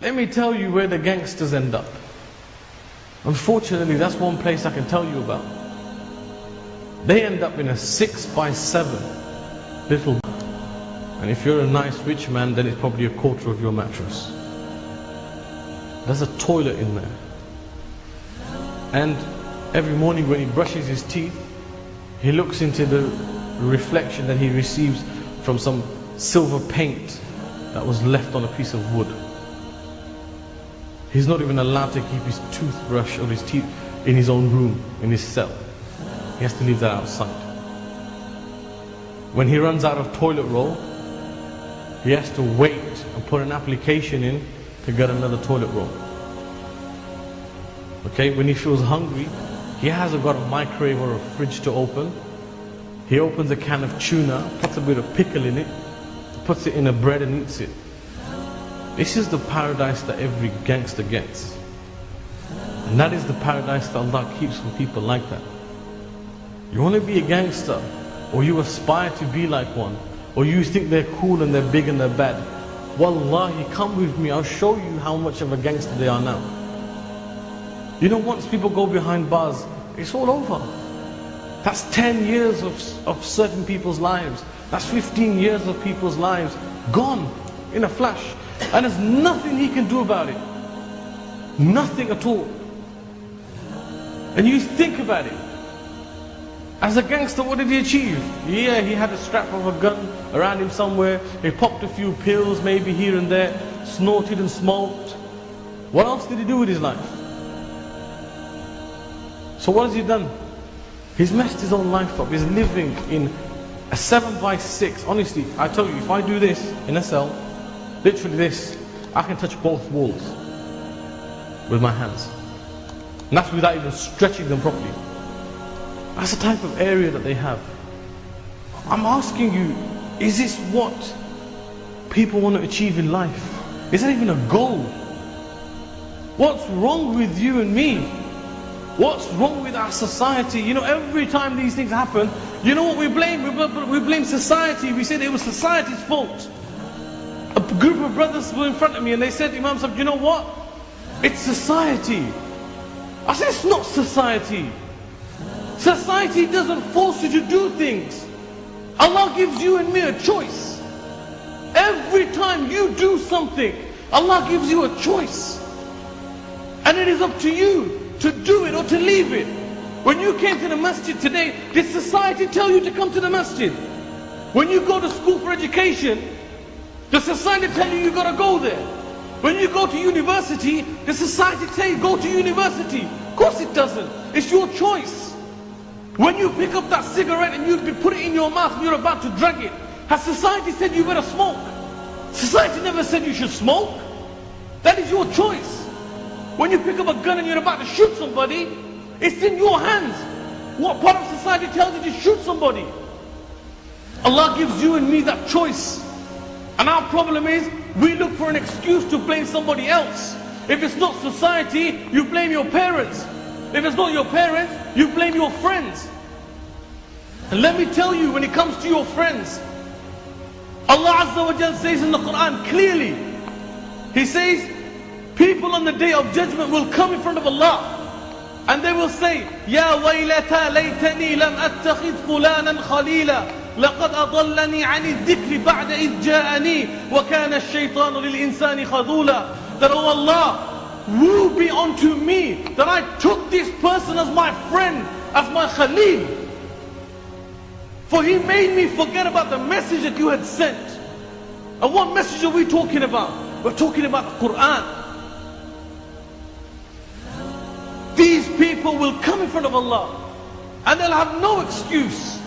Let me tell you where the gangsters end up. Unfortunately, that's one place I can tell you about. They end up in a 6x7 little, and if you're a nice rich man, then it's probably a quarter of your mattress. There's a toilet in there. And every morning when he brushes his teeth, he looks into the reflection that he receives from some silver paint that was left on a piece of wood. He's not even allowed to keep his toothbrush or his teeth in his own room, in his cell. He has to leave that outside. When he runs out of toilet roll, he has to wait and put an application in to get another toilet roll. Okay, when he feels hungry, he hasn't got a microwave or a fridge to open. He opens a can of tuna, puts a bit of pickle in it, puts it in a bread and eats it. This is the paradise that every gangster gets. And that is the paradise that Allah keeps for people like that. You want to be a gangster, or you aspire to be like one, or you think they're cool and they're big and they're bad. Wallahi, come with me, I'll show you how much of a gangster they are now. You know, once people go behind bars, it's all over. That's 10 years of certain people's lives. That's 15 years of people's lives gone in a flash. And there's nothing he can do about it. Nothing at all. And you think about it. As a gangster, what did he achieve? Yeah, he had a strap of a gun around him somewhere. He popped a few pills maybe here and there, snorted and smoked. What else did he do with his life? So what has he done? He's messed his own life up. He's living in a 7x6. Honestly, I tell you, if I do this in a cell, literally this, I can touch both walls with my hands. And that's without even stretching them properly. That's the type of area that they have. I'm asking you, is this what people want to achieve in life? Is that even a goal? What's wrong with you and me? What's wrong with our society? You know, every time these things happen, you know what we blame? We blame society. We say it was society's fault. A group of brothers were in front of me and they said, Imam Sahib, you know what? It's society. I said, it's not society. Society doesn't force you to do things. Allah gives you and me a choice. Every time you do something, Allah gives you a choice. And it is up to you to do it or to leave it. When you came to the masjid today, did society tell you to come to the masjid? When you go to school for education, does society tell you got to go there? When you go to university, does society tell you go to university? Of course it doesn't. It's your choice. When you pick up that cigarette and you put it in your mouth and you're about to drag it, has society said you better smoke? Society never said you should smoke. That is your choice. When you pick up a gun and you're about to shoot somebody, it's in your hands. What part of society tells you to shoot somebody? Allah gives you and me that choice. And our problem is, we look for an excuse to blame somebody else. If it's not society, you blame your parents. If it's not your parents, you blame your friends. And let me tell you, when it comes to your friends, Allah Azza wa Jal says in the Quran clearly, He says, people on the day of judgment will come in front of Allah and they will say, Ya waylata laytani lam attakhid fulanan khalila laqad adallani ani dhikri ba'da idh ja'ani wa kana ash-shaytanu lil insani khadula. That, oh Allah, woe be unto me that I took this person as my friend, as my khalil, for he made me forget about the message that you had sent. And what message are we talking about? We're talking about the Quran. These people will come in front of Allah and they'll have no excuse.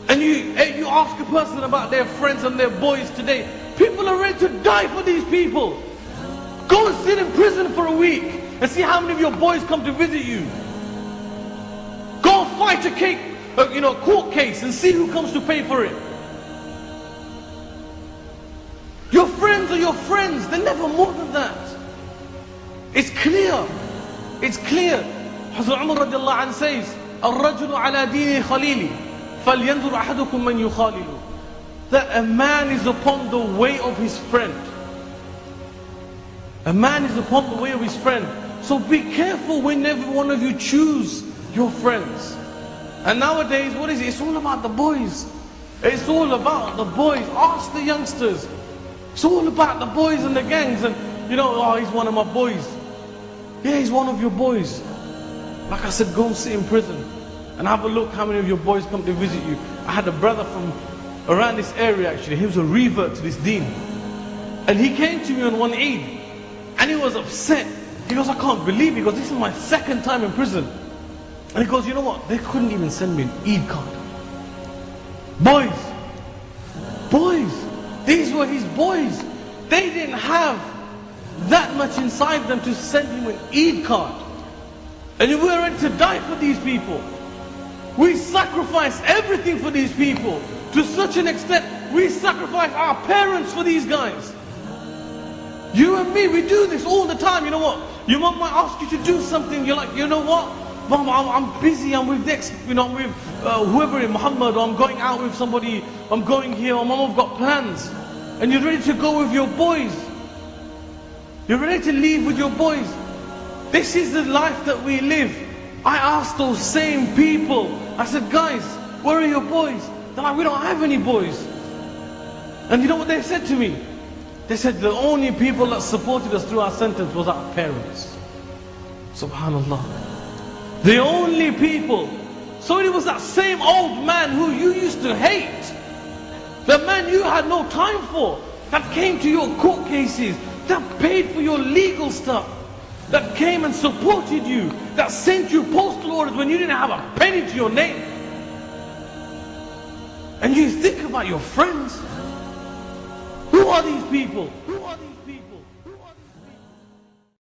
And you ask a person about their friends and their boys today, people are ready to die for these people. Go and sit in prison for a week and see how many of your boys come to visit you. Go and fight a court case and see who comes to pay for it. Your friends are your friends, they're never more than that. It's clear. It's clear. Hazrat Umar radiallahu anh says, الرجل على دين خليلي فلينظر أحدكم من يخالل. That a man is upon the way of his friend. A man is upon the way of his friend. So be careful whenever one of you choose your friends. And nowadays, what is it? It's all about the boys. It's all about the boys. Ask the youngsters. It's all about the boys and the gangs. And you know, oh, he's one of my boys. Yeah, he's one of your boys. Like I said, go and sit in prison and have a look how many of your boys come to visit you. I had a brother from around this area actually. He was a revert to this deen. And he came to me on one Eid. And he was upset. He goes, I can't believe it. He goes, this is my second time in prison. And he goes, you know what? They couldn't even send me an Eid card. Boys. Boys. These were his boys. They didn't have that much inside them to send him an Eid card. And we were ready to die for these people. We sacrifice everything for these people. To such an extent, we sacrifice our parents for these guys. You and me, we do this all the time. You know what? Your mom might ask you to do something. You're like, you know what? Mom, I'm busy. I'm with next, with whoever in Muhammad. Or I'm going out with somebody. I'm going here. Or mom, I've got plans. And you're ready to go with your boys. You're ready to leave with your boys. This is the life that we live. I asked those same people. I said, guys, where are your boys? They're like, we don't have any boys. And you know what they said to me? They said the only people that supported us through our sentence was our parents. Subhanallah. The only people. So it was that same old man who you used to hate. The man you had no time for. That came to your court cases. That paid for your legal stuff. That came and supported you. That sent you postal orders when you didn't have a penny to your name. And you think about your friends. Who are these people?